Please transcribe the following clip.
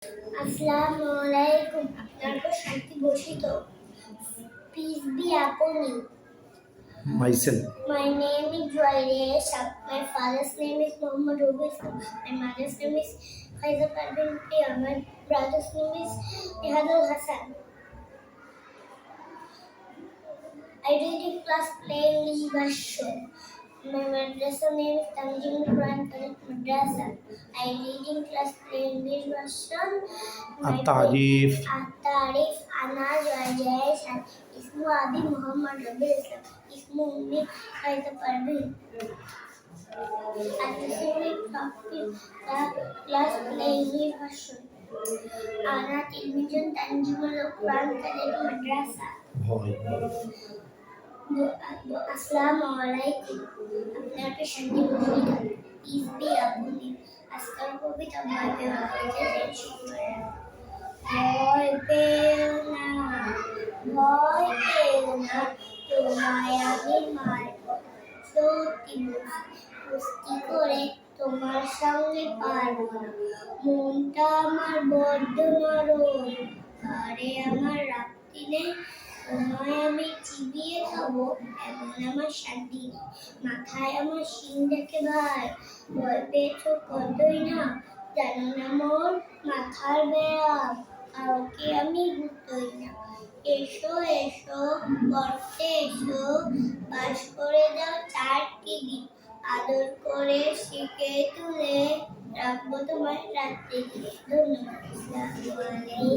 Assalamu alaikum. আপনার শান্তি বর্ষিত। Peace be upon you. Myself. My name is Joyresh. My father's name is Muhammad Rabi Islam. My mother's name is Faiza Parveen Priya. My brother's name is Nihadul Hassan. I read in class plainly version. My madrasa name is Tanjung Quran Karim Madrasa. I read in class plainly version. التعريف التعريف أنا جويريش. اسمه أبي محمد ربي الإسلام. اسمه أمي فايزة Parveen. class plainly version. أنا تلميذ تنجيم القرآن كريم مدرسة. আসসালামু আলাইকুম। আপনাকে শান্তি বর্ষিত। Peace be upon you. আজকের কবিতা ভয় পেও না, লিখেছেন সুকুমার। ভয় পেও না, ভয় পেও না, তোমায় আমি মারব। সত্যি কুস্তি করে তোমার সঙ্গে পারব না। মনটা আমার বড্ড নরম, আরে আমার রাত্রি নেই, তোমায় আমি চিবিয়ে খাবো এমন আমার শান্তি নেই। মাথায় আমার শিং দেখে ভাই, ভয় পেয়েছো কতই না, জানো না মোর মাথার ব্যায়াম, কাউকে আমি ভুতই না। এসো এসো পড়তে এসো, পাশ করে দাও 4টি দিন, আদর করে শিখে তুলে রাখবো তোমার রাত্রি দিনে। ধন্যবাদ। আসসালামু আলাইকুম।